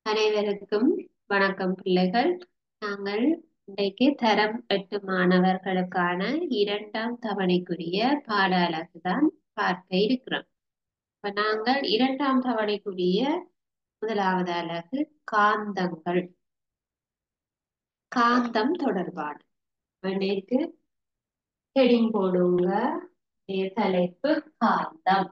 அனைவருக்கும் வணக்கம் பிள்ளைகள். நாங்கள் இன்றைக்கு தரம் 8 மாணவர்களுக்கான 2ஆம் தவணைக்குரிய பாட அலகு தான் பார்க்க இருக்கிறோம். இப்ப நாங்கள் 2ஆம் தவணைக்குரிய முதலாவது அலகு காந்தங்கள், காந்தம் தொடர்பான இன்னைக்கு ஹெடிங் போடுங்க. தலைப்பு காந்தம்.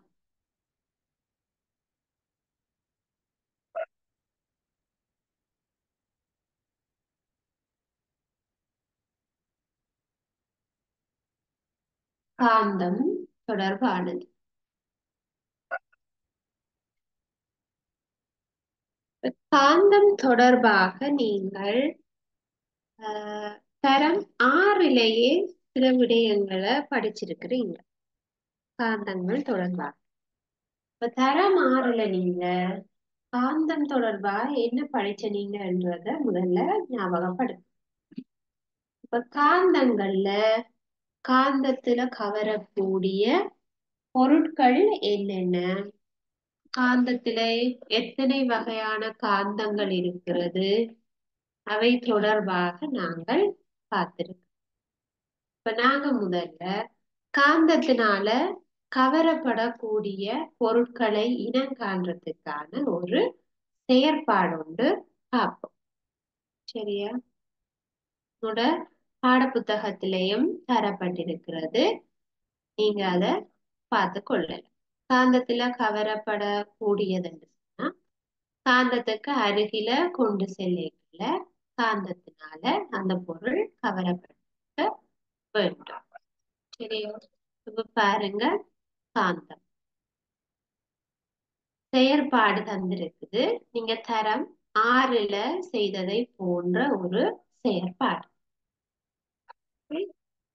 காந்தம் தொடர்பானது. காந்தம் தொடர்பாக நீங்கள் தரம் 6லேயே சில விடயங்களை படிச்சிருக்கிறீங்க. காந்தங்கள் தொடர்பாக இப்ப தரம் 6ல நீங்க காந்தம் தொடர்பா என்ன படிச்சீங்கன்றத முதல்ல ஞாபகப்படுத்து. இப்ப காந்தங்கள்ல காந்தத்துல கவரக்கூடிய பொருட்கள் என்னென்ன, காந்தத்தில எத்தனை வகையான காந்தங்கள் இருக்கிறது, அவை தொடர்பாக நாங்கள் பார்த்திருக்கோம். இப்ப நாங்க முதல்ல காந்தத்தினால கவரப்படக்கூடிய பொருட்களை இனங்காண்றதுக்கான ஒரு செயற்பாடு உண்டு பார்ப்போம். சரியா? உங்களோட பாடப்புத்தகத்திலையும் தரப்பட்டிருக்கிறது. நீங்க அதை பார்த்து கொள்ளலாம். காந்தத்துல கவரப்படக்கூடியதுன்னு சொன்னா காந்தத்துக்கு அருகில கொண்டு செல்ல காந்தத்தினால அந்த பொருள் கவரப்பட வேண்டும். சரியா? இப்ப பாருங்க, காந்தம் செயற்பாடு தந்திருக்குது. நீங்க தரம் 6ல செய்ததை போன்ற ஒரு செயற்பாடு.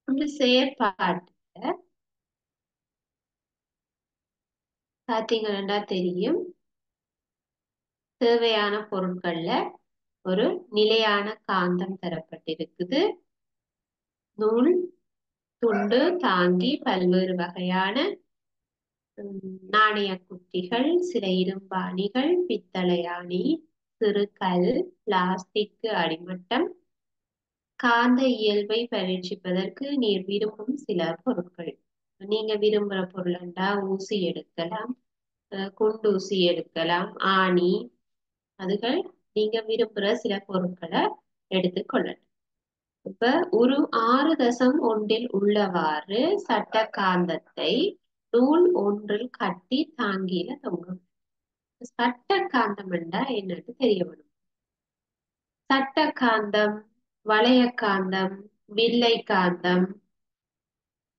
இந்த செயற்பாட்டுல பாத்தீங்கன்னா தெரியும், தேவையான பொருட்கள்ல ஒரு நிலையான காந்தம் தரப்பட்டிருக்குது. நூல், துண்டு, தாங்கி, பல்வேறு வகையான நாணய குட்டிகள், சில இரும்பாணிகள், பித்தளை ஆணி, சிறு கல், பிளாஸ்டிக் அடிமட்டம், காந்த இயல்பை பரீட்சிப்பதற்கு நீர் விரும்பும் சில பொருட்கள். நீங்க விரும்புற பொருள்ண்டா ஊசி எடுக்கலாம், குண்டூசி எடுக்கலாம், ஆணி, அதுகள் நீங்க விரும்புற சில பொருட்களை எடுத்துக்கொள்ளலாம். இப்ப ஒரு 6.1 உள்ளவாறு சட்ட காந்தத்தை நூல் ஒன்றில் கட்டி தாங்கியில தொங்கும். சட்ட காந்தம் என்றா என்னன்னு தெரிய வரும். சட்ட காந்தம், வளைய காந்தம், வில்லை காந்தம்,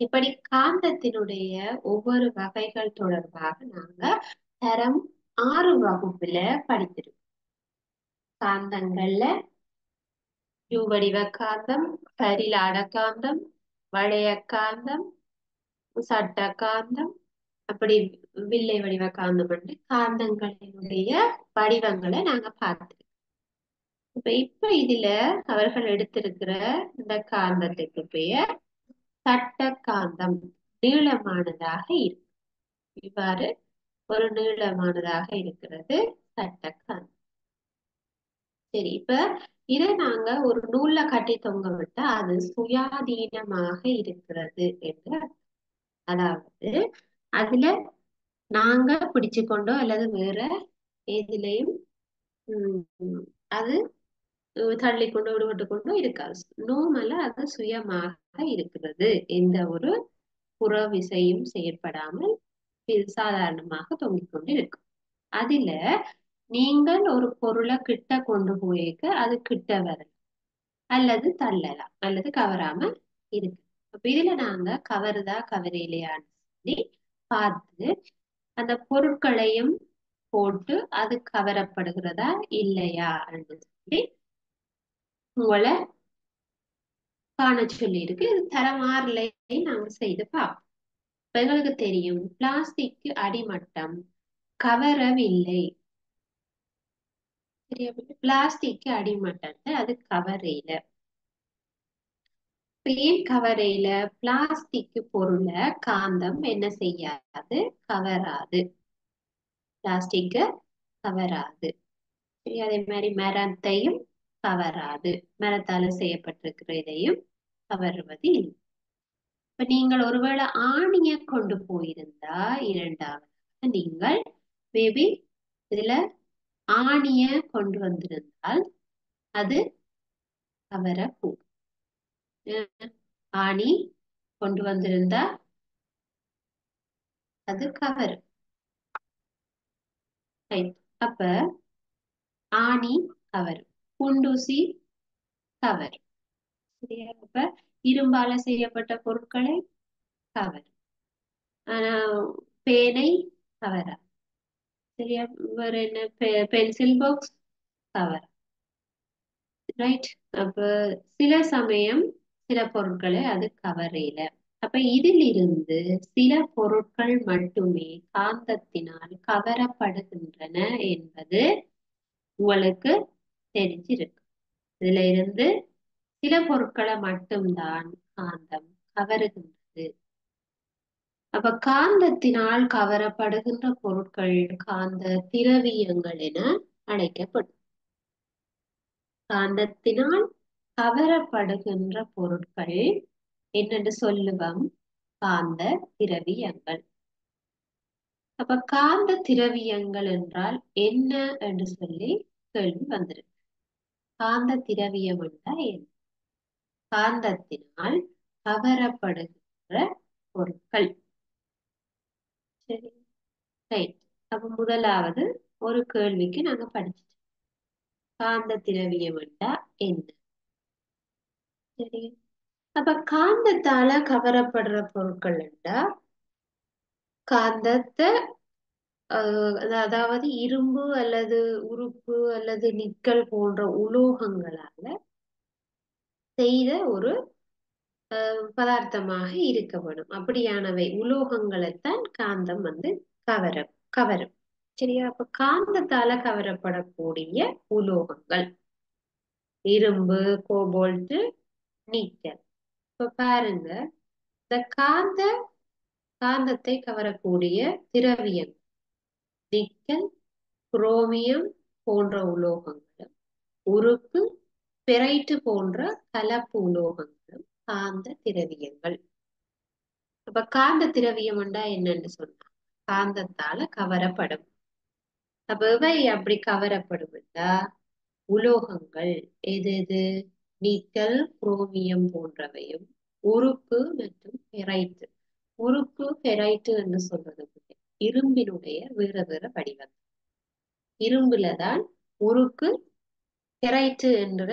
இப்படி காந்தத்தினுடைய ஒவ்வொரு வகைகள் தொடர்பாக நாங்க தரம் 6 வகுப்புல படித்திருக்கோம். காந்தங்கள்ல வடிவ காந்தம், பரிலாட காந்தம், வளைய காந்தம், சட்ட காந்தம், அப்படி வில்லை வடிவ காந்தம் என்று காந்தங்களினுடைய வடிவங்களை நாங்க பார்த்திருக்கோம். இப்ப இதுல அவர்கள் எடுத்திருக்கிற இந்த காந்தத்துக்கு பெயர் சட்ட காந்தம். நீளமானதாக இருக்கு. இவ்வாறு ஒரு நீளமானதாக இருக்கிறது சட்ட காந்தம். சரி, இப்ப இதை நாங்க ஒரு நூல்ல கட்டி தொங்க விட்டா அது சுயாதீனமாக இருக்கிறது என்று, அதாவது அதுல நாங்க பிடிச்சு கொண்டோ அல்லது வேற எதுலையும் அது தள்ளி கொண்டு விடுபட்டு கொண்டோ இருக்காது. நோமல அது சுயமாக இருக்கிறது. எந்த ஒரு புற விசையும் செயற்படாமல் சாதாரணமாக தொங்கிக் கொண்டு இருக்கும். அதுல நீங்கள் ஒரு பொருளை கிட்ட கொண்டு போயிருக்க அது கிட்ட வரலாம் அல்லது தள்ளலாம் அல்லது கவராம இருக்கு. அப்ப இதுல நாங்க கவருதா கவரையிலையான்னு சொல்லி பார்த்து அந்த பொருட்களையும் போட்டு அது கவரப்படுகிறதா இல்லையா சொல்லி உங்களை காண சொல்லி இருக்கு. இது தரம் 6லையும் நாங்க செய்து பார்ப்போம். எங்களுக்கு தெரியும் பிளாஸ்டிக் அடிமட்டம் கவரவில்லை. சரியா? பிளாஸ்டிக் அடிமட்டத்தை அது கவரையில, ஏன் கவரையில? பிளாஸ்டிக் பொருளை காந்தம் என்ன செய்யாது? கவராது. பிளாஸ்டிக் கவராது. சரி, அதே மாதிரி மரத்தையும் கவராது. மரத்தால செய்யப்பட்டிருக்கிற இதையும் கவருவது இல்லை. இப்ப நீங்கள் ஒருவேளை ஆணிய கொண்டு போயிருந்தா இரண்டாவது நீங்கள் மேபி இதுல ஆணிய கொண்டு வந்திருந்தால் அது கவரக்கூடும். ஆணி கொண்டு வந்திருந்தா அது கவர். அப்ப ஆணி கவர், குண்டூசி கவர். சரியா? அப்ப இரும்பால செய்யப்பட்ட பொருட்களை கவர். ஆனா பேனை கவரா. சரியா? வேற என்ன? Pencil box cover. ரைட். அப்ப சில சமயம் சில பொருட்களை அது கவரையில. அப்ப இதிலிருந்து சில பொருட்கள் மட்டுமே காந்தத்தினால் கவரப்படுகின்றன என்பது உங்களுக்கு தெரிஞ்சிருக்கு. இதுல இருந்து சில பொருட்களை மட்டும்தான் காந்தம் கவருகின்றது. அப்ப காந்தத்தினால் கவரப்படுகின்ற பொருட்கள் காந்த திரவியங்கள் என அழைக்கப்படும். காந்தத்தினால் கவரப்படுகின்ற பொருட்கள் என்னென்று சொல்லுவோம்? காந்த திரவியங்கள். அப்ப காந்த திரவியங்கள் என்றால் என்ன என்று சொல்லி கேள்வி வந்திருக்கு. காந்த திரவியம் என்றால் என்ன? காந்தத்தினால் கவரப்படுகின்ற பொருட்கள். சரி, ரைட். அப்ப முதலாவது ஒரு கேள்விக்கு நாங்க படிச்சிட்டோம். காந்த திரவியம் என்றா என்ன? சரி. அப்ப காந்தத்தால கவரப்படுற பொருட்கள் என்றா காந்தத்தை அதாவது இரும்பு அல்லது உருப்பு அல்லது நிக்கல் போன்ற உலோகங்களால செய்த ஒரு பதார்த்தமாக இருக்கப்படும். அப்படியானவை உலோகங்களைத்தான் காந்தம் கவரும். சரியா? அப்ப காந்தத்தால கவரப்படக்கூடிய உலோகங்கள் இரும்பு, கோபால்ட், நிக்கல். இப்ப பாருங்க, இந்த காந்தத்தை கவரக்கூடிய திரவியம் நிக்கல், குரோமியம் போன்ற உலோகங்களும் உருக்கு, பெரைட்டு போன்ற கலப்பு உலோகங்களும் காந்த திரவியங்கள். அப்ப காந்த திரவியம் என்னன்னு சொன்னா காந்தத்தால கவரப்படும். அப்ப இவை அப்படி கவரப்படும்டா உலோகங்கள் எது எது? நிக்கல், குரோமியம் போன்றவையும் உருக்கு மற்றும் பெரைட்டு. உருக்கு, பெரைட்டு என்று சொல்றது இரும்பினுடைய வேற வேற வடிவம். இரும்புலதான் உருக்கு, பெரைட்டு என்ற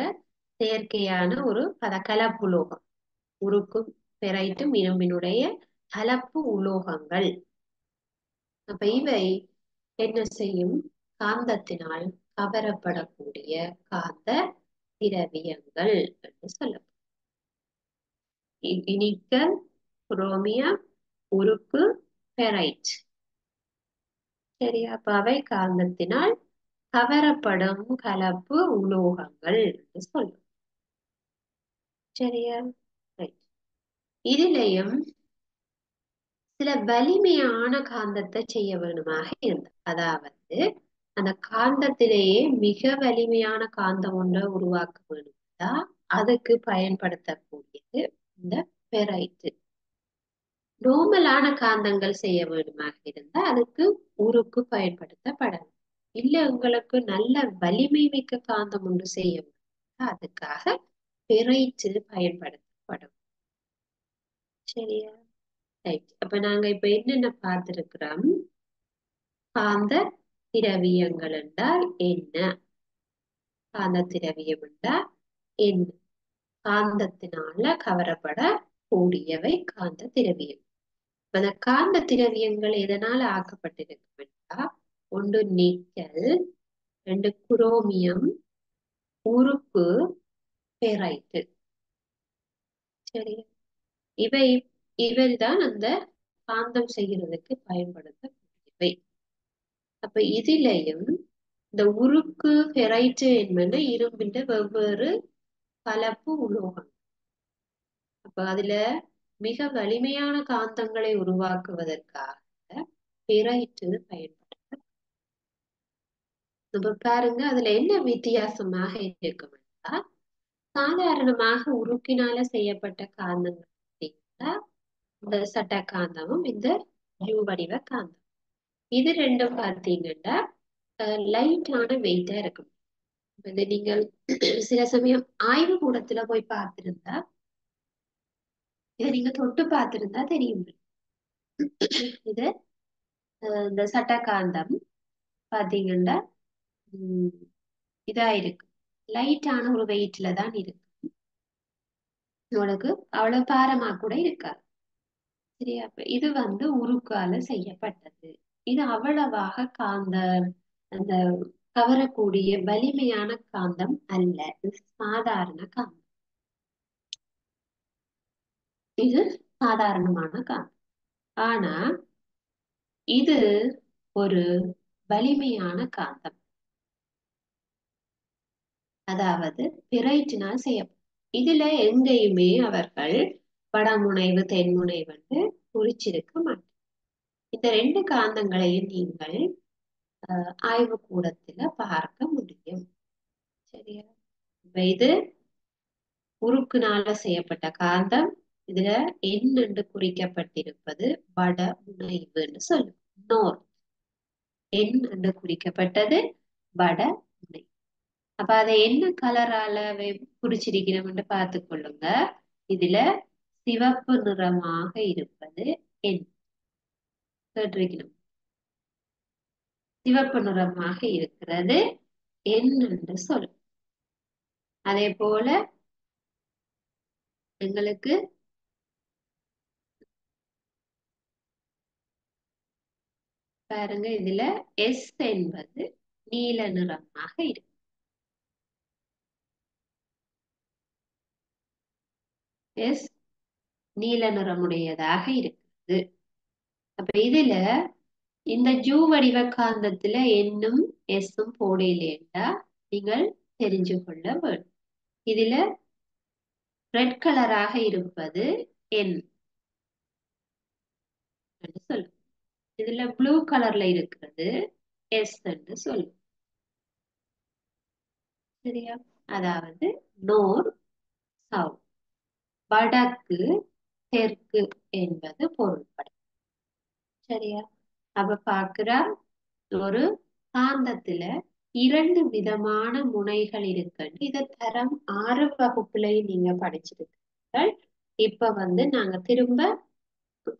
செயற்கையான ஒரு கலப்புலோகம். உருக்கும் பெரைட்டும் இரும்பினுடைய கலப்பு உலோகங்கள். அப்ப இவை என்ன செய்யும்? காந்தத்தினால் கவரப்படக்கூடிய காந்த திரவியங்கள் என்று சொல்லப்படும். நிக்கல், குரோமியம், உருக்கு, பெரைட். சரியா? அப்ப அவை காந்தத்தினால் கவரப்படும் கலப்பு உலோகங்கள் என்று சொல்லும். சரியா? இதுலயும் சில வலிமையான காந்தத்தை செய்ய வேணுமாக இருந்தது. அதாவது அந்த காந்தத்திலேயே மிக வலிமையான காந்தம் ஒன்றை உருவாக்க வேணும்னா அதுக்கு பயன்படுத்தக்கூடியது இந்த பெரைட்டு. நோமலான காந்தங்கள் செய்ய வேணுமாக இருந்தா அதுக்கு உருக்கு பயன்படுத்தப்படலாம். இல்ல உங்களுக்கு நல்ல வலிமை மிக்க காந்தம் ஒன்று செய்ய வேண்டும், அதுக்காக பெரைட்டு பயன்படுத்தப்படும். சரியா? ரைட். அப்ப நாங்க இப்ப என்னென்ன பார்த்திருக்கிறோம்? காந்த திரவியங்கள் என்றால் என்ன? காந்த திரவியம் என்றால் என்ன? காந்தத்தினால கவரப்படக்கூடியவை காந்த திரவியம். அந்த காந்த திரவியங்கள் எதனால ஆக்கப்பட்டிருக்கும் என்றால் ஒன்று நிக்கல், 2 குரோமியம், உருக்கு, பெரைட்டு. சரி, இவைதான் அந்த காந்தம் செய்கிறதுக்கு பயன்படுத்தக்கூடியவை. அப்ப இதிலையும் இந்த உருக்கு, பெரைட்டு என்பன இரும்பின் வெவ்வேறு கலப்பு உலோகம். அப்ப அதுல மிக வலிமையான காந்தங்களை உருவாக்குவதற்காக பெரைட்டு பயன்படுத்த. இப்ப பாருங்க அதுல என்ன வித்தியாசமாக இருக்கும்னா, சாதாரணமாக உருக்கினால செய்யப்பட்ட காந்தங்கள் பார்த்தீங்கன்னா, இந்த சட்ட காந்தமும் இந்த யூ வடிவ காந்தம் இது ரெண்டும் பார்த்தீங்கன்னா லைட்டான வெயிட்டா இருக்கும். இது நீங்கள் சில சமயம் ஆய்வு கூடத்துல போய் பார்த்திருந்தா இதை நீங்க தொட்டு பார்த்திருந்தா தெரியும். இது இந்த சட்ட காந்தம் பாத்தீங்கன்னா இதா இருக்கு, லைட்டான ஒரு வெயிட்ல தான் இருக்கு, உங்களுக்கு அவ்வளவு பாரமா கூட இருக்காது. சரியா? இது வந்து உருக்கால செய்யப்பட்டது. இது அவ்வளவாக காந்த அந்த கவரக்கூடிய வலிமையான காந்தம் அல்ல, இது சாதாரண காந்தம். இது சாதாரணமான காந்தம். ஆனா இது ஒரு வலிமையான காந்தம், அதாவது பிரைட்டினால் செய்யப்படும். இதுல எங்கேயுமே அவர்கள் வடமுனைவு தென்முனைவு வந்து குறிச்சிருக்க மாட்டாங்க. இந்த ரெண்டு காந்தங்களையும் நீங்கள் ஆய்வு கூடத்துல பார்க்க முடியும். சரியா? இது உருக்குனால செய்யப்பட்ட காந்தம். இதுல எண் என்று குறிக்கப்பட்டிருப்பது வட முனைவு என்று சொல்லும். நோர் எண் என்று குறிக்கப்பட்டது வட முனை. அப்ப அதை என்ன கலரால குறிச்சிருக்கிறோம் பார்த்து கொள்ளுங்க. இதுல சிவப்பு நிறமாக இருப்பது எண் கேட்டிருக்கணும். சிவப்பு நிறமாக இருக்கிறது எண் என்று சொல்லும். அதே போல எங்களுக்கு பாருங்க இதுல எஸ் என்பது நீல நிறமாக இருக்கு. எஸ் நீல நிறமுடையதாக இருக்குது. அப்ப இதுல இந்த ஜூ வடிவ காந்தத்துல என்னும் எஸ்ஸும் போடலையா நீங்கள் தெரிஞ்சு கொள்ள வேண்டும். இதுல ரெட் கலராக இருப்பது என் என்று சொல்லும். இதுல ப்ளூ கலர்ல இருக்கிறது எஸ் என்று சொல்லும். சரியா? அதாவது நோர் சவுத், வடக்கு தெற்கு என்பது பொருள்படும். சரியா? அப்ப பாக்குறா ஒரு காந்தத்துல இரண்டு விதமான முனைகள் இருக்கு. இத தரம் 6 வகுப்புலையும் நீங்க படிச்சிருக்கீர்கள். இப்ப வந்து நாங்க திரும்ப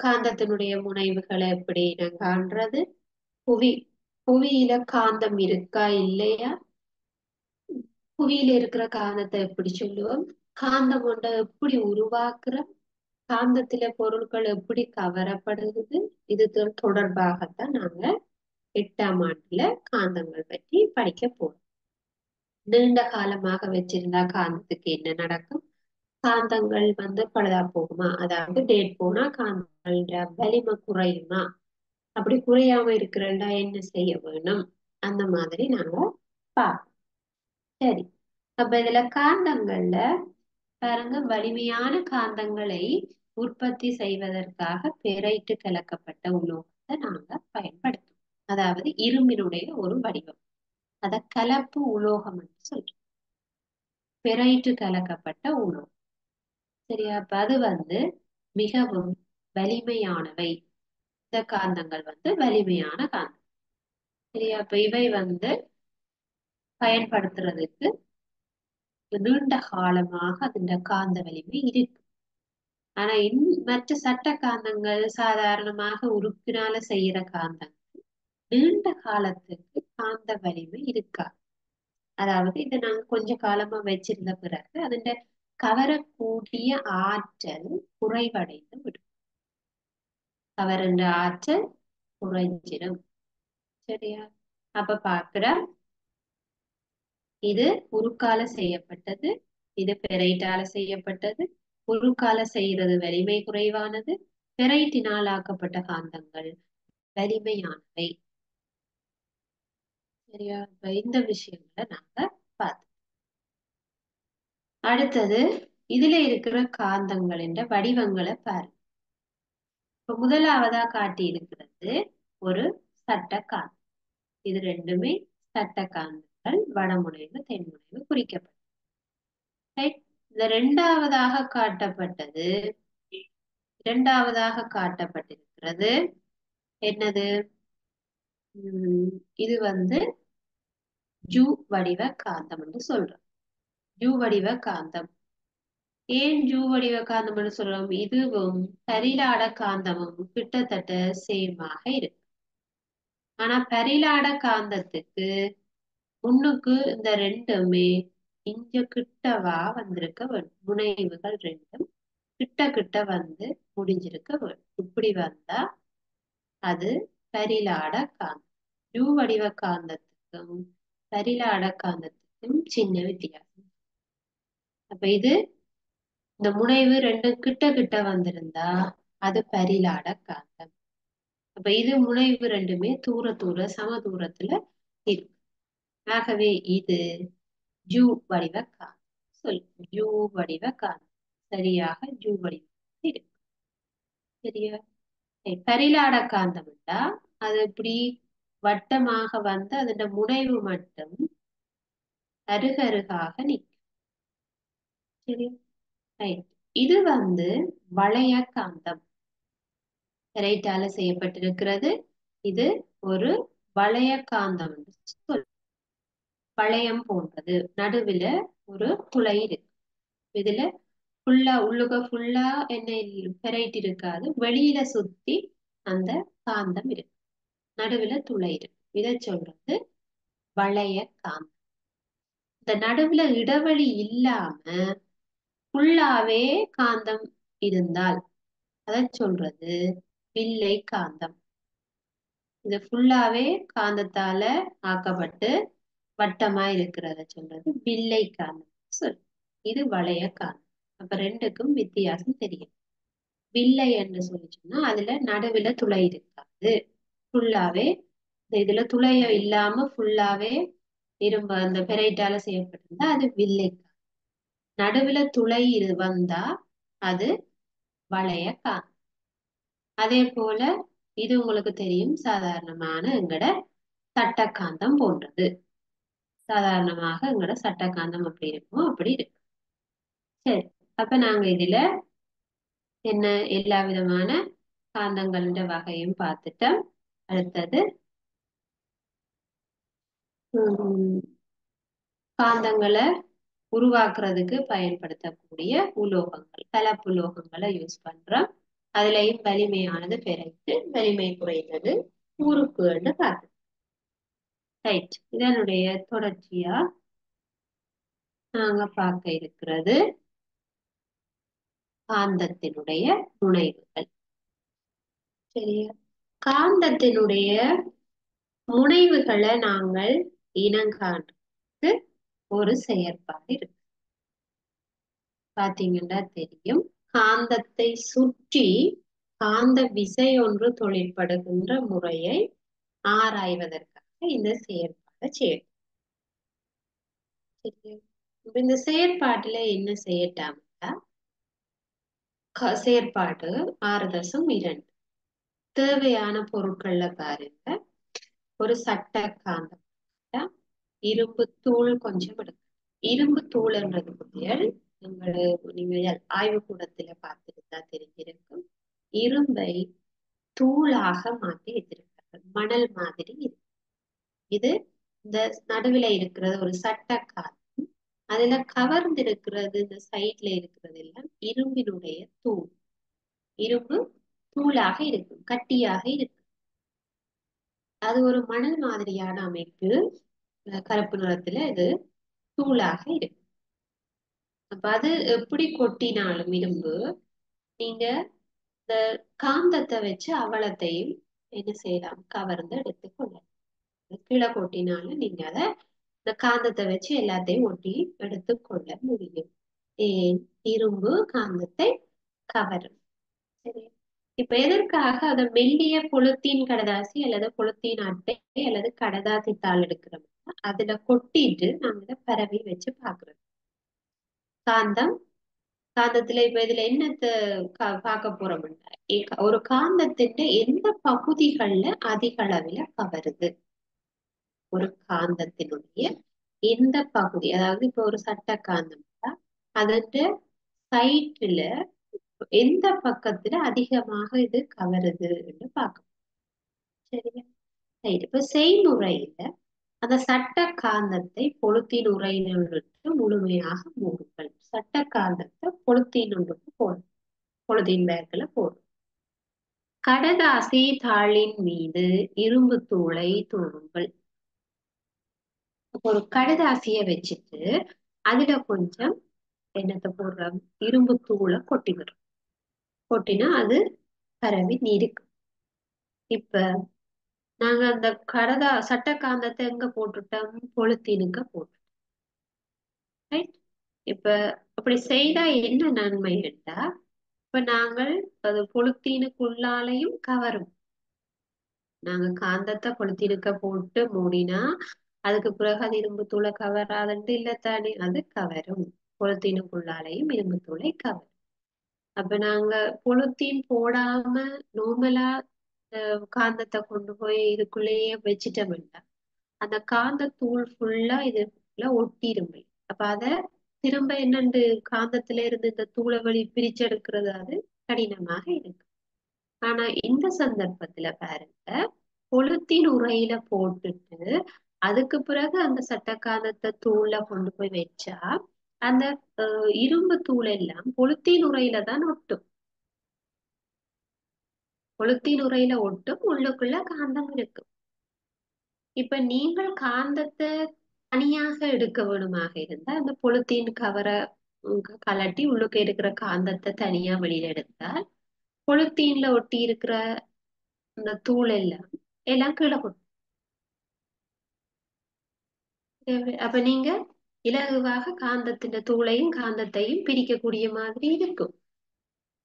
காந்தத்தினுடைய முனைவுகளை எப்படி நாங்க காண்றது, புவியில காந்தம் இருக்கா இல்லையா, புவியில இருக்கிற காந்தத்தை எப்படி சொல்லுவோம், காந்தம் கொண்ட எப்படி உருவாக்குறோம், காந்தத்தில பொருட்கள் எப்படி கவரப்படுகிறது, இது தொடர்பாகத்தான் நாங்க 8ஆம் ஆண்டுல காந்தங்கள் பற்றி படிக்க போறோம். நீண்ட காலமாக வச்சிருந்தா காந்தத்துக்கு என்ன நடக்கும், காந்தங்கள் வந்து பழுதா போகுமா, அதாவது டேட் போனா காந்தங்களோட வலிமை குறையுமா, அப்படி குறையாம இருக்கிறண்டா என்ன செய்ய வேணும், அந்த மாதிரி நாங்க பார்ப்போம். சரி, அப்ப இதுல காந்தங்கள்ல பாருங்க வலிமையான காந்தங்களை உற்பத்தி செய்வதற்காக பெரைட்டு கலக்கப்பட்ட உலோகத்தை நாங்க பயன்படுத்துவோம். அதாவது இரும்பினுடைய ஒரு வடிவம், அத கலப்பு உலோகம் என்று சொல்றோம். பெரைட்டு கலக்கப்பட்ட உலோகம். சரியா? அப்ப அது வந்து மிகவும் வலிமையானவை. இந்த காந்தங்கள் வந்து வலிமையான காந்தம். சரியா? அப்ப இவை வந்து பயன்படுத்துறதுக்கு நீண்ட காலமாக அதன் காந்த வலிமை இருக்கு. ஆனா மற்ற சட்ட காந்தங்கள் சாதாரணமாக உறுப்பினால செய்யற காந்தங்கள் நீண்ட காலத்துக்கு காந்த வலிமை இருக்கா. அதாவது இதை நாங்க கொஞ்ச காலமா வச்சிருந்த பிறகு அதன் கவரக்கூடிய ஆற்றல் குறைவடைந்து விடும். கவர்ன்ற ஆற்றல் குறைஞ்சிடும். சரியா? அப்ப பாக்குற இது உருக்கால செய்யப்பட்டது, இது பெரைட்டால செய்யப்பட்டது. உருக்கால செய்யறது வலிமை குறைவானது, பெரைட்டினால் ஆக்கப்பட்ட காந்தங்கள் வலிமையானவை. சரியா? இந்த விஷயங்களை நாங்க பார்த்தோம். அடுத்தது இதுல இருக்கிற காந்தங்களின் வடிவங்களை பாரு. இப்ப முதலாவதா காட்டி இருக்கிறது ஒரு சட்ட காந்தம். இது ரெண்டுமே தட்ட காந்தங்கள் வடமுனைவு தென்முனைவு குறிக்கப்பட்டது. இந்த இரண்டாவதாக காட்டப்பட்டிருக்கிறது என்னது? இது வந்து ஜூ வடிவ காந்தம் என்று சொல்றோம். ஜூ வடிவ காந்தம். ஏன் ஜூ வடிவ காந்தம்னு சொல்றோம்? இதுவும் பரிலாட காந்தமும் கிட்டத்தட்ட சேமாக இருக்கு. ஆனா பரிலாட காந்தத்துக்கு முன்னுக்கு இந்த ரெண்டுமே இங்க கிட்டவா வந்திருக்க வேண்டும். முனைவுகள் ரெண்டும் கிட்ட கிட்ட வந்து முடிஞ்சிருக்க வேண்டும். இப்படி வந்தா அது பரிலாட காந்தம். ஜூ வடிவ காந்தத்துக்கும் பரிலாட காந்தத்துக்கும் சின்ன வித்தியாசம். அப்ப இது இந்த முனைவு ரெண்டும் கிட்ட கிட்ட வந்திருந்தா அது பரிலாட காந்தம். அப்ப இது முனைவு ரெண்டுமே தூர சம தூரத்துல இருக்கு. ஆகவே இது ஜூ வடிவ காந்தம். ஜூ வடிவ காந்தம். சரியாக ஜூ வடிவம் இருக்கு. சரியா? பரிலாட காந்தம் என்றா அது இப்படி வட்டமாக வந்து அதோட முனைவு மட்டும் அருகருகாக நிற்கும். சரி, இது வந்து வளைய காந்தம். ரைட்டால செய்யப்பட்டிருக்கிறது. இது ஒரு வளைய காந்தம் என்று சொல். வளையம் போன்றது. நடுவுல ஒரு துளை இருக்கு. இதுல உள்ளுக ஃபுல்லா என்ன பெரைட் இருக்காது. வெளியில சுத்தி அந்த காந்தம் இருக்கு. நடுவுல துளை இருக்கு. இதை சொல்றது வளைய காந்தம். இந்த நடுவுல இடைவெளி இல்லாம ஃபுல்லாவே காந்தம் இருந்தால் அதை சொல்றது வில்லை காந்தம். இது ஃபுல்லாவே காந்தத்தால ஆக்கப்பட்டு வட்டமா இருக்கிறத சொல்றது வில்லை காந்தம் சொல். இது வளைய காந்தம். அப்ப ரெண்டுக்கும் வித்தியாசம் தெரியும். வில்லை என்று சொல்லி சொன்னா அதுல நடுவுல துளை இருக்காது. ஃபுல்லாவே இதுல துளைய இல்லாம ஃபுல்லாவே இரும்பு அந்த பெரைட்டால செய்யப்பட்டிருந்தா அது வில்லை காந்தம். நடுவுல துளை வந்தா அது வளைய காந்தம். அதே போல இது உங்களுக்கு தெரியும், சாதாரணமான எங்கட சட்டக்காந்தம் போன்றது. சாதாரணமாக எங்கட சட்டக்காந்தம் அப்படி இருக்குமோ அப்படி இருக்கு. சரி, அப்ப நாங்க இதுல என்ன எல்லா விதமான காந்தங்கள வகையும் பார்த்துட்டோம். அடுத்தது காந்தங்களை உருவாக்குறதுக்கு பயன்படுத்தக்கூடிய உலோகங்கள், கலப்புலோகங்களை யூஸ் பண்றோம். அதுலயும் வலிமையானது பெருத்து வலிமை குறைந்தது உறுப்பு என்று பார்த்து. ரைட், இதனுடைய தொடர்ச்சியா நாங்க பார்க்க இருக்கிறது காந்தத்தினுடைய முனைவுகள். சரியா? காந்தத்தினுடைய முனைவுகளை நாங்கள் இனங்காண்றதுக்கு ஒரு செயற்பாடு இருக்கு. பாத்தீங்கன்னா தெரியும், காந்தத்தை சுற்றி காந்த விசை ஒன்று தொழிற்படுகின்ற முறையை ஆராய்வதற்காக இந்த செயற்பாடை செய்யும். இந்த செயற்பாட்டுல என்ன செய்யட்டாமட்டா, செயற்பாடு 6.2 தேவையான பொருட்கள்ல பாருங்க. ஒரு சட்ட காந்தம், இரும்பு தூள் கொஞ்சம் எடுக்கும். இரும்பு தூள்ன்றது புதியல் நீங்க ஆய்வுக்கூடத்துல பார்த்துருந்தா தெரிஞ்சிருக்கும். இரும்பை தூளாக மாற்றி வைத்திருக்கிறார்கள். மணல் மாதிரி இருக்கு. இது இந்த நடுவில் இருக்கிறது ஒரு சட்ட காந்தம். அதுல கவர்ந்து இருக்கிறது இந்த சைட்ல இருக்கிறது எல்லாம் இரும்பினுடைய தூள். இரும்பு தூளாக இருக்கும், கட்டியாக இருக்கு. அது ஒரு மணல் மாதிரியான அமைப்பு. கருப்பு நிறத்துல இது தூளாக இருக்கு. அப்ப அது எப்படி கொட்டினாலும் இரும்பு, நீங்க இந்த காந்தத்தை வச்சு அவலத்தையும் என்ன செய்யலாம், கவர்ந்து எடுத்துக்கொள்ளலாம். கீழே கொட்டினாலும் நீங்க அதை இந்த காந்தத்தை வச்சு எல்லாத்தையும் ஒட்டி எடுத்துக்கொள்ள முடியும். ஏன்? இரும்பு காந்தத்தை கவரும். சரி, இப்ப எதற்காக அதை மெல்லிய பொலித்தீன் கடதாசி அல்லது பொலித்தீன் அட்டை அல்லது கடதாசி தாள் எடுக்கிறோம், அதுல கொட்டிட்டு நாங்க இதை பரவி வச்சு பாக்குறோம். காந்தத்துல இப்ப இதுல என்னத்தை பார்க்க போறோம்னா, ஒரு காந்தத்தின் எந்த பகுதிகள்ல அதிக அளவுல கவருது. ஒரு காந்தத்தினுடைய எந்த பகுதி, அதாவது இப்ப ஒரு சட்ட காந்தம் அதோட சைட்ல எந்த பக்கத்துல அதிகமாக இது கவருது என்று பார்க்கணும். சரியா? சரி, இப்ப செய்முறையில அந்த சட்ட காந்தத்தை பொலித்தீன் உறையினுள்ளிட்டு முழுமையாக மூடுங்கள். சட்ட காந்தத்தை பொலித்தீனுள்ளுக்கு போடும், பொலித்தீன் பேக்ல போடும். கடதாசி தாளின் மீது இரும்பு தூளை தூவுங்கள். ஒரு கடுதாசிய வச்சுட்டு அதுல கொஞ்சம் என்னத்தை போடுறோம், இரும்பு தூளை கொட்டி வரும். கொட்டினா அது பரவி நீருக்கு. இப்ப நாங்க அந்த சட்ட காந்தத்தை எங்க போட்டுட்டோம், பொலித்தீனுக்கு போட்டோம். ரைட்? இப்ப அப்படி செய்தா என்ன நன்மை என்றா, இப்ப நாங்கள் அது பொலித்தீனுக்குள்ளாலையும் கவரும். நாங்க காந்தத்தை பொலித்தீனுக்க போட்டு மூடினா அதுக்கு பிறகு அது இரும்பு தூளை கவராதுன்ட்டு இல்லத்தானே, அது கவரும். பொலித்தீனுக்குள்ளாலையும் இரும்பு தூளை கவரும். அப்ப நாங்க பொலித்தீன் போடாம நோமலா காந்தத்தை கொண்டு போய் இதுக்குள்ளேயே வச்சுட்டோம்னா அந்த காந்த தூள் ஃபுல்லா இதுல ஒட்டிருமே. அப்ப அத திரும்ப என்னண்டு காந்தத்துல இருந்து இந்த தூளை வழி பிரிச்செடுக்கிறது அது கடினமாக இருக்கு. ஆனா இந்த சந்தர்ப்பத்துல பாருங்க, பொலித்தீன் உறையில போட்டுட்டு அதுக்கு பிறகு அந்த சட்ட காந்தத்தை தூள்ல கொண்டு போய் வச்சா அந்த இரும்பு தூள் எல்லாம் பொலித்தீன் உறையில தான் ஒட்டும். பொலித்தீன் உறையில ஒட்டும், உள்ளுக்குள்ள காந்தம் இருக்கு. இப்ப நீங்கள் காந்தத்தை தனியாக எடுக்க வேணுமாக இருந்தா அந்த பொலித்தீன் கவரை கலட்டி உள்ளுக்கு இருக்கிற காந்தத்தை தனியா வெளியில எடுத்தால் பொலித்தீன்ல ஒட்டி இருக்கிற இந்த தூள் எல்லாம் எல்லாம் கீழே கொட்டும். அப்ப நீங்க இலகுவாக காந்தத்தின் தூளையும் காந்தத்தையும் பிரிக்கக்கூடிய மாதிரி இருக்கும்.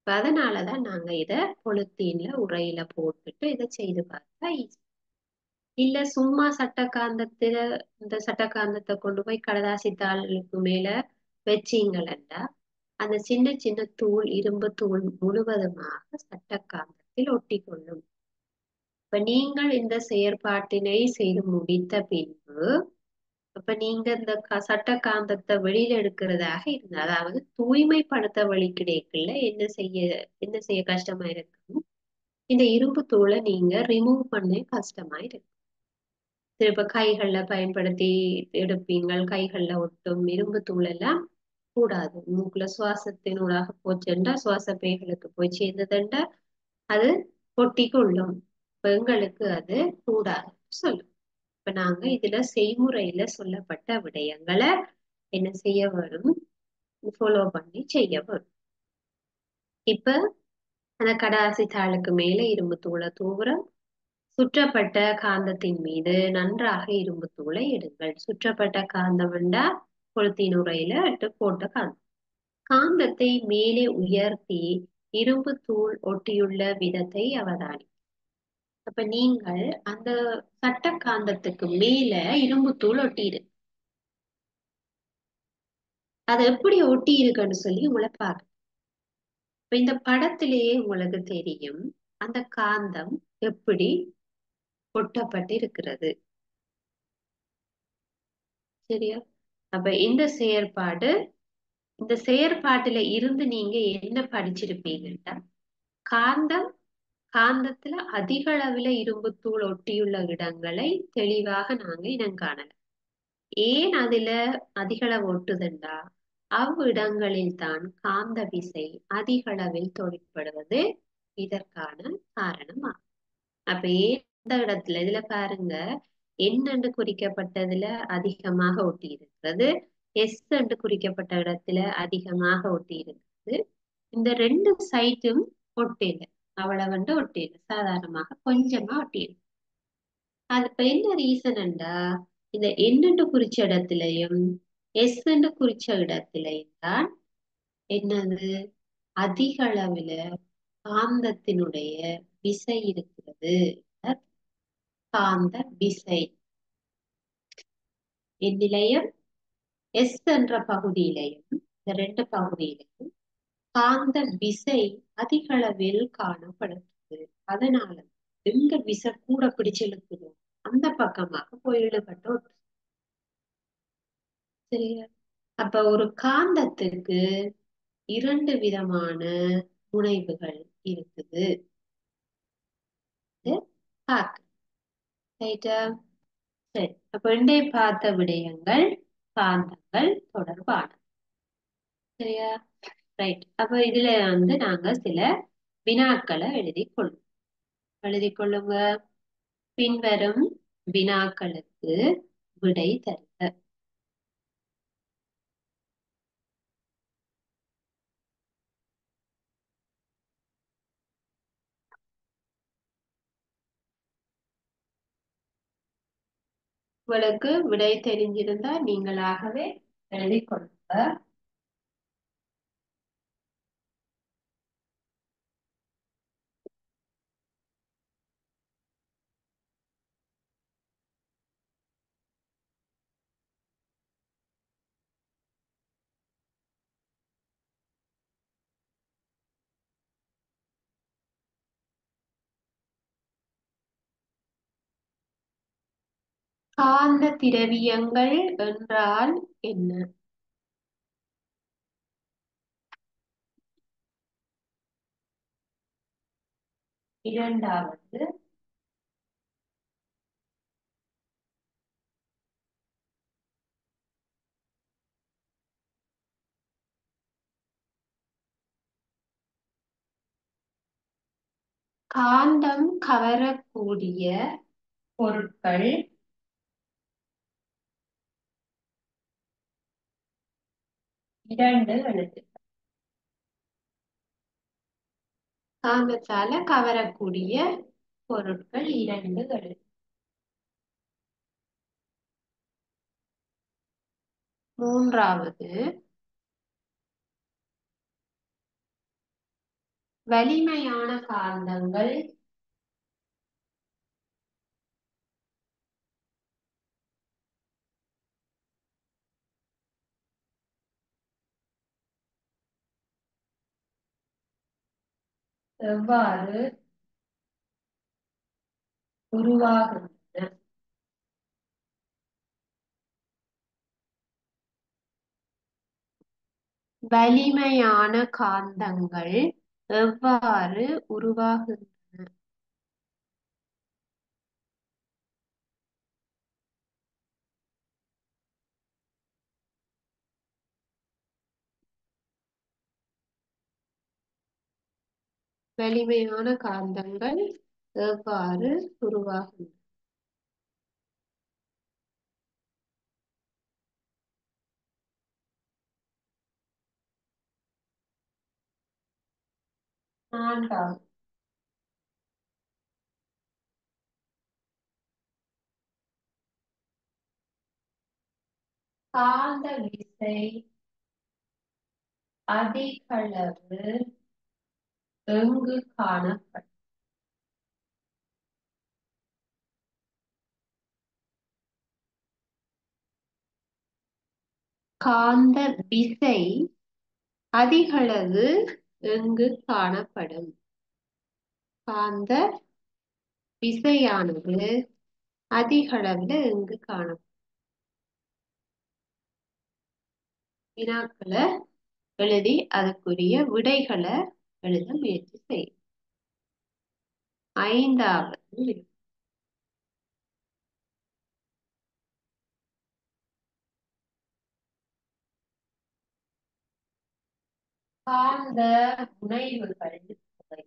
அதனாலதான் நாங்க இத பொலித்தீன்ல உரையில போட்டுட்டு இதை செய்து பார்த்தா ஈஸி. இல்ல சும்மா சட்ட காந்தத்துல இந்த சட்ட காந்தத்தை கொண்டு போய் கடதாசி தாளுக்கு மேல வச்சீங்களா அந்த சின்ன சின்ன தூள் இரும்பு தூள் முழுவதுமாக சட்ட காந்தத்தில் ஒட்டி கொள்ளும். இப்ப நீங்கள் இந்த செயற்பாட்டினை செய்து முடித்த பின்பு அப்ப நீங்க இந்த சட்ட காந்தத்தை வெளியில எடுக்கிறதாக இருந்த, அதாவது தூய்மைப்படுத்த வழி கிடைக்கல என்ன செய்ய கஷ்டமா இருக்கும், இந்த இரும்பு தூளை நீங்க ரிமூவ் பண்ண கஷ்டமா இருக்கும். திருப்ப கைகள்ல பயன்படுத்தி எடுப்பீங்கள், கைகள்ல ஒட்டும் இரும்பு தூள் எல்லாம் கூடாது. மூக்குல சுவாசத்தினூடாக போச்சுண்டா சுவாச பைகளுக்கு போய் சேர்ந்ததுண்டா அது கொட்டி கொள்ளும். எங்களுக்கு அது கூடாது சொல்லும். இப்ப நாங்க இதுல செய்முறையில சொல்லப்பட்ட விடயங்களை என்ன செய்ய வரும், ஃபாலோ பண்ணி செய்ய வரும். இப்ப அந்த கடாசி தாளுக்கு மேல இரும்பு தூளை தூவுறோம். சுற்றப்பட்ட காந்தத்தின் மீது நன்றாக இரும்பு தூளை எடுங்கள். சுற்றப்பட்ட காந்தம் என்றா பொலித்தீன் உறையில போட்ட காந்தம். காந்தத்தை மேலே உயர்த்தி இரும்பு தூள் ஒட்டியுள்ள விதத்தை அவதானி. அப்ப நீங்கள் அந்த சட்ட காந்தத்துக்கு மேல இரும்பு தூள் ஒட்டிடு, அது எப்படி ஒட்டி இருக்குன்னு சொல்லி உங்களை பார்க்க. இப்ப இந்த படத்திலேயே உங்களுக்கு தெரியும் அந்த காந்தம் எப்படி ஒட்டப்பட்டு இருக்கிறது. சரியா? அப்ப இந்த செயற்பாட்டுல இருந்து நீங்க என்ன படிச்சிருப்பீங்கன்னா, காந்தம் காந்தத்துல அதிக அளவுல இரும்பு தூள் ஒட்டியுள்ள இடங்களை தெளிவாக நாங்க இனம் காணலாம். ஏன் அதுல அதிக அளவு ஒட்டுதுண்டா, அவ்விடங்களில் தான் காந்த விசை அதிக அளவில் தொழிற்படுவது இதற்கான காரணமாகும். அப்ப ஏன் இந்த இடத்துல இதுல பாருங்க, என் என்று குறிக்கப்பட்டதுல அதிகமாக ஒட்டி இருக்கிறது, எஸ் என்று குறிக்கப்பட்ட இடத்துல அதிகமாக ஒட்டி இருக்கிறது. இந்த ரெண்டு சைட்டும் ஒட்டில அவ்வளவு ஒட்டில சாதாரணமாக கொஞ்சமா ஒட்டிடு. அது இப்ப என்ன ரீசன்டா, இந்த என்னென்று குறிச்ச இடத்திலையும் எஸ் என்று குறிச்ச இடத்திலையும் தான் என்னது அதிக அளவுல காந்தத்தினுடைய விசை இருக்கிறது. காந்த விசை இந்நிலையம் எஸ் என்ற பகுதியிலையும் இந்த ரெண்டு பகுதியிலையும் காந்த விசை அதிக அளவில் காணப்படுகிறது. அதனால எங்க விசை கூட பிடிச்சு இழுக்குதோ அந்த பக்கமாக போய் ஈடுபட்டு சரியா. அப்ப ஒரு காந்தத்துக்கு இரண்டு விதமான முனைவுகள் இருக்குது. இது பார்க்க. ரைட்டா? சரி. அப்ப இண்டே பார்த்த விடயங்கள் காந்தங்கள் தொடர்பான. சரியா? ரைட். அப்ப இதுல நாங்க சில வினாக்களை எழுதிக் கொள்ளுங்க. பின்வரும் வினாக்களுக்கு விடை தருக. உங்களுக்கு விடை தெரிஞ்சிருந்தா நீங்களாகவே எழுதிக் கொள்ளுங்க. காந்த திரவியங்கள் என்றால் என்ன? இரண்டாவது, காந்தம் கவரக்கூடிய பொருட்கள் இரண்டு எழுத்து. காந்தத்தால கவரக்கூடிய பொருட்கள் இரண்டு எழுத்து. மூன்றாவது, வலிமையான காந்தங்கள் எவ்வாறு உருவாகின்றன? வலிமையான காந்தங்கள் எவ்வாறு உருவாகின்றன? வலிமையான காந்தங்கள் எவ்வாறு உருவாகின்றன? நான்காவது, காந்த விசை அதிகளவு எங்கு காணப்படும்? காந்த விசை அதிகளவு எங்கு காணப்படும்? காந்த விசையானது அதிகளவுல எங்கு காணப்படும்? வினாக்களை எழுதி அதுக்குரிய விடைகளை எழுத முயற்சி செய்யும். ஐந்தாவது, காந்த முனைவுகள் எவை?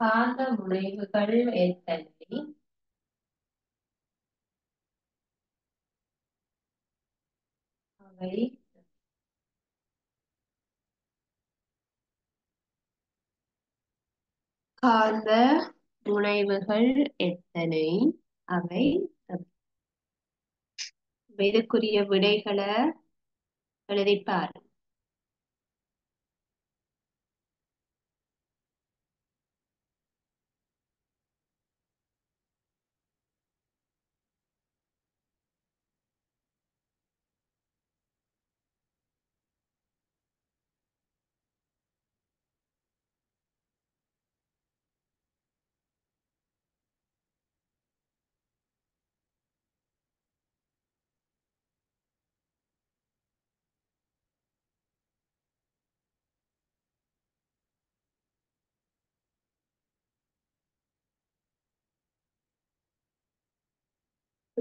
காந்த முனைவுகள் எத்தனை? அவை காந்த முனைவுகள் எத்தனை? அவை இதுக்குரிய விடைகளை எழுதிப்பார்.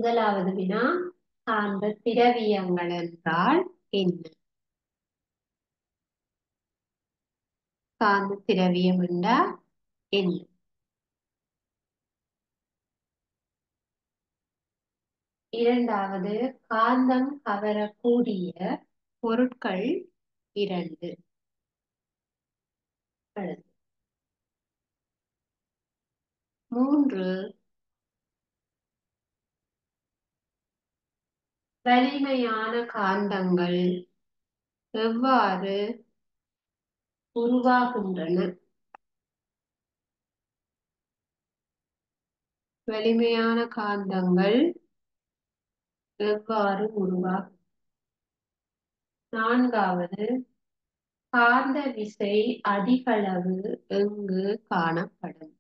முதலாவது வினா, காந்த திரவியங்கள் என்றால் என்ன? காந்த திரவியம் என்றால் என்ன? இரண்டாவது, காந்தம் கவரக்கூடிய பொருட்கள் இரண்டு. அடுத்து, மூன்று, வலிமையான காந்தங்கள் எவ்வாறு உருவாகின்றன? வலிமையான காந்தங்கள் எவ்வாறு உருவாகும்? நான்காவது, காந்த விசை அதிகளவு எங்கு காணப்படும்?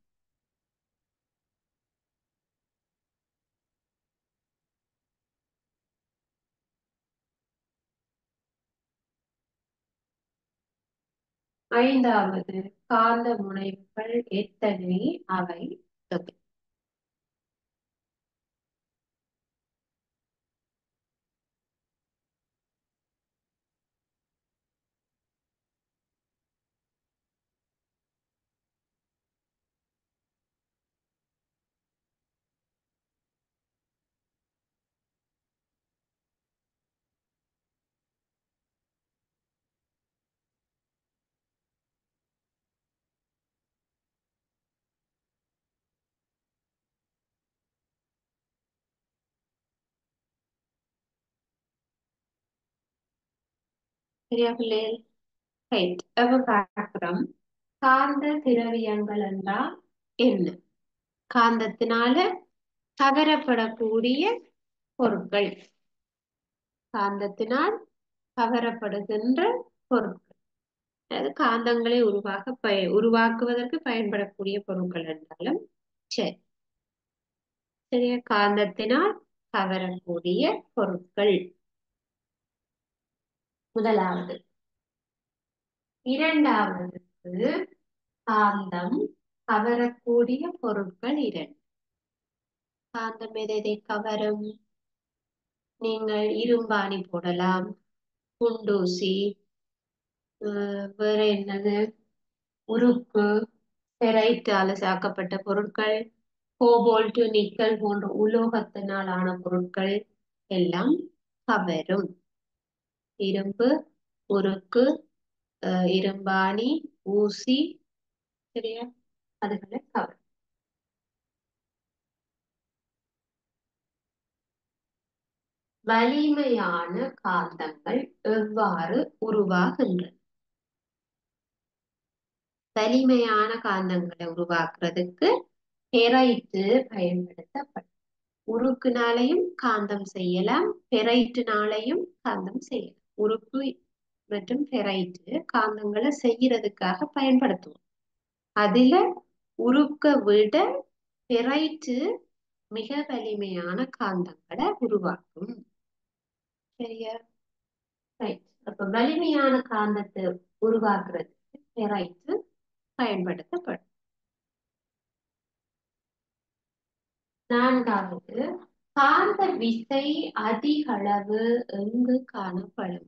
ஐந்தாவது, காந்த முனைவுகள் எத்தனை? அவை தொகை. சரியா பிள்ளைகள்? ரைட். அப்ப பார்க்கிறோம், காந்த திரவியங்கள் என்றால் என்ன? காந்தத்தினால கவரப்படக்கூடிய பொருட்கள். காந்தத்தினால் கவரப்படுகின்ற பொருட்கள். அதாவது காந்தங்களை உருவாக்குவதற்கு பயன்படக்கூடிய பொருட்கள் என்றாலும் சரி. சரியா? காந்தத்தினால் கவரக்கூடிய பொருட்கள் முதலாவது. இரண்டாவதுக்கு, காந்தம் கவரக்கூடிய பொருட்கள் இரண்டு. காந்தம் எதை கவரும்? நீங்கள் இரும்பாணி போடலாம், குண்டூசி, வேற என்னது, உருக்கு, பெரைட்டால சாக்கப்பட்ட பொருட்கள், கோபால்ட், நிக்கல் போன்ற உலோகத்தினால் ஆன பொருட்கள் எல்லாம் கவரும். இரும்பு, உருக்கு, இரும்பாணி, ஊசி, சரியா, அதுகளை கவரும். வலிமையான காந்தங்கள் எவ்வாறு உருவாகின்றன? வலிமையான காந்தங்களை உருவாக்குறதுக்கு பெரைட்டு பயன்படுத்தப்படும். உருக்குனாலையும் காந்தம் செய்யலாம், பெரைட்டுனாலையும் காந்தம் செய்யலாம். உருக்கு மற்றும் பெரைட்டு காந்தங்களை செய்யறதுக்காக பயன்படுத்துவோம். அதுல உருக்க விட பெரைட்டு மிக வலிமையான காந்தங்களை உருவாக்கும். சரியா? ரைட். அப்ப வலிமையான காந்தத்தை உருவாக்குறதுக்கு பெரைட்டு பயன்படுத்தப்படும். நான்காவது, காந்த விசை அதிகளவு எங்கு காணப்படும்?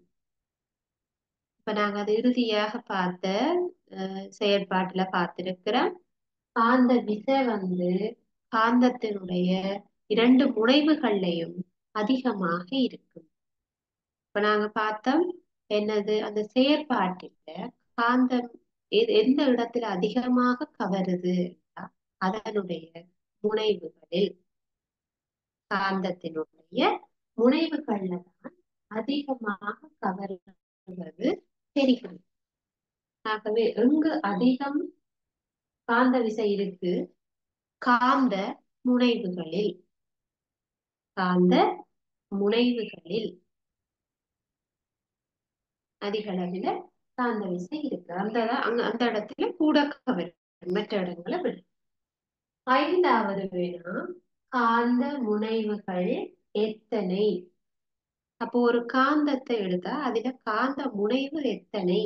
இப்ப நாங்க அது இறுதியாக பார்த்த செயற்பாட்டுல பார்த்திருக்கிறோம். காந்த விசை காந்தத்தினுடைய இரண்டு முனைவுகள்லையும் அதிகமாக இருக்கும். இப்ப நாங்க பார்த்தோம் என்னது, அந்த செயற்பாட்டில காந்தம் எந்த இடத்துல அதிகமாக கவருது, அதனுடைய முனைவுகளில், காந்தத்தினுடைய முனைவுகள்ல தான் அதிகமாக கவருவது தெரிகிறது. ஆகவே எங்கு அதிகம் காந்த விசை இருக்கு? காந்த முனைவுகளில். காந்த முனைவுகளில் அதிக அளவில் காந்த விசை இருக்கு. அந்த இடத்துல கூட கவரும், மற்ற இடங்களை விட. ஐந்தாவது வேணா, காந்த முனைவுகள் எத்தனை? அப்போ ஒரு காந்தத்தை எடுத்தா அதுல காந்த முனைவு எத்தனை?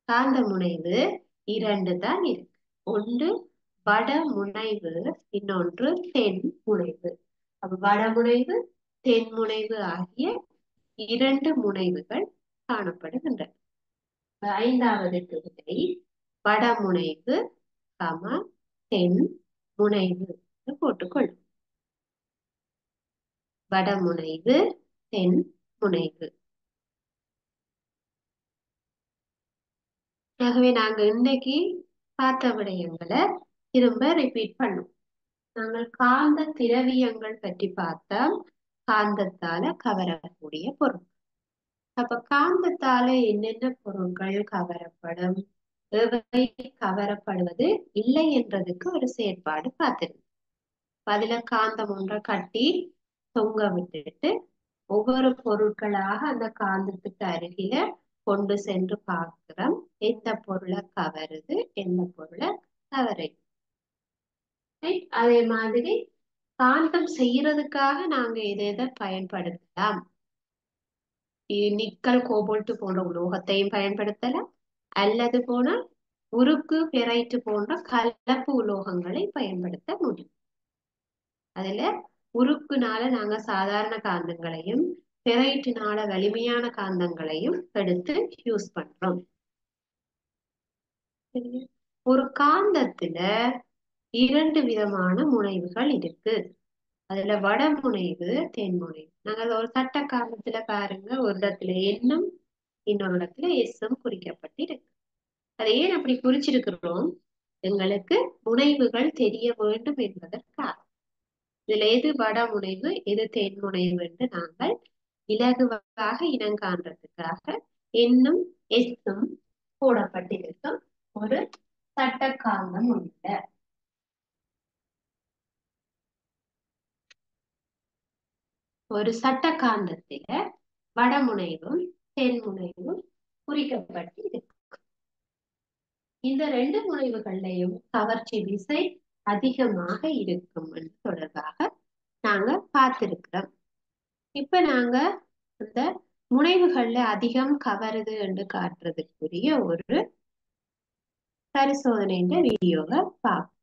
காந்த முனைவு இரண்டு தான் இருக்கு. ஒன்று வட முனைவு, இன்னொன்று தென் முனைவு. அப்ப வடமுனைவு தென்முனைவு ஆகிய இரண்டு முனைவுகள் காணப்படுகின்றன. ஐந்தாவது விடை வடமுனைவு தென் முனைவு போட்டுக்கொள்ளும். வடமுனைவு தென் முனைவு. ஆகவே நாங்க இன்னைக்கு பார்த்த விடயங்களை திரும்ப ரிப்பீட் பண்ணும். நாங்கள் காந்த திரவியங்கள் பற்றி பார்த்தோம். காந்தத்தால கவரக்கூடிய பொருள். அப்ப காந்தத்தால என்னென்ன பொருட்கள் கவரப்படும், எவை கவரப்படுவது இல்லை என்றதுக்கு ஒரு செயற்பாடு பார்த்திருக்கோம். அதுல காந்தம் ஒன்றை கட்டி தொங்க விட்டுட்டு ஒவ்வொரு பொருட்களாக அந்த காந்தத்துக்கு அருகில கொண்டு சென்று பார்க்கிறோம். எந்த பொருளை கவருது, எந்த பொருளை கவரை. அதே மாதிரி காந்தம் செய்யறதுக்காக நாங்க எதை பயன்படுத்தலாம். நிக்கல் கோபால்ட் போன்ற உலோகத்தையும் பயன்படுத்தலாம், அல்லது போன உருக்கு பெரைட்டு போன்ற கலப்பு உலோகங்களை பயன்படுத்த முடியும். அதுல உருக்குனால நாங்க சாதாரண காந்தங்களையும் பெரைட்டினால வலிமையான காந்தங்களையும் எடுத்து யூஸ் பண்றோம். ஒரு காந்தத்துல இரண்டு விதமான முனைவுகள் இருக்கு. அதுல வடமுனைவு தென்முனைவு. நாங்க ஒரு சட்ட காந்தத்துல பாருங்க, ஒரு இடத்துல எண்ணும் இன்னொரு இடத்துல எஸ்ஸும் குறிக்கப்பட்டிருக்கு. அதை ஏன் அப்படி குறிச்சிருக்கிறோம்? எங்களுக்கு முனைவுகள் தெரிய வேண்டும் என்பதற்காக. இதுல எது வடமுனைவு எது தென்முனைவு என்று நாங்கள் இலகுவாக இனங்காண்றதுக்காக என்னும் எஸ்ஸும் போடப்பட்டிருக்கும் ஒரு சட்ட காந்தம் உள்ள. ஒரு சட்ட காந்தத்தில வடமுனைவும் தென்முனைவும் குறிக்கப்பட்டு இருக்கு. இந்த ரெண்டு முனைவுகள்லையும் கவர்ச்சி விசை அதிகமாக இருக்கும் தொடர்பாக நாங்க பார்த்திருக்கிறோம். இப்ப நாங்க இந்த முனைவுகள்ல அதிகம் கவருது என்று காட்டுறதுக்குரிய ஒரு பரிசோதனை வீடியோவை பார்ப்போம்.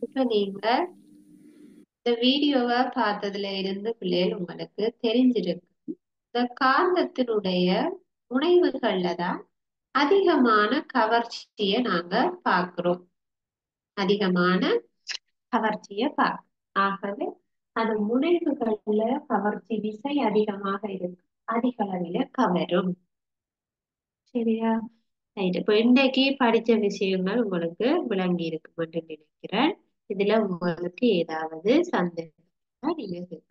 இப்ப நீங்க இந்த வீடியோவை பார்த்ததுல இருந்து பிள்ளைகள் உங்களுக்கு தெரிஞ்சிருக்கு, இந்த காந்தத்தினுடைய முனைவுகள்ல தான் அதிகமான கவர்ச்சியை நாங்க பார்க்கிறோம். அதிகமான கவர்ச்சியை பார்க்கிறோம். ஆகவே அது முனைவுகள்ல கவர்ச்சி விசை அதிகமாக இருக்கு, அதிக அளவில கவரும். சரியா? இப்ப இன்னைக்கு படிச்ச விஷயங்கள் உங்களுக்கு விளங்கி இருக்கும் என்று நினைக்கிறேன். இதுல உங்களுக்கு ஏதாவது சந்தேகம் நீங்க கேட்கலாம்.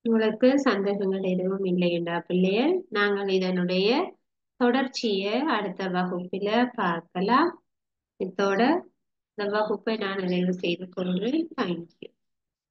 உங்களுக்கு சந்தேகங்கள் எதுவும் இல்லை என்றா பிள்ளைகள், நாங்கள் இதனுடைய தொடர்ச்சியை அடுத்த வகுப்பில பார்க்கலாம். இதோட இந்த வகுப்பை நான் நிறைவு செய்து கொள்கிறேன். தேங்க்யூ.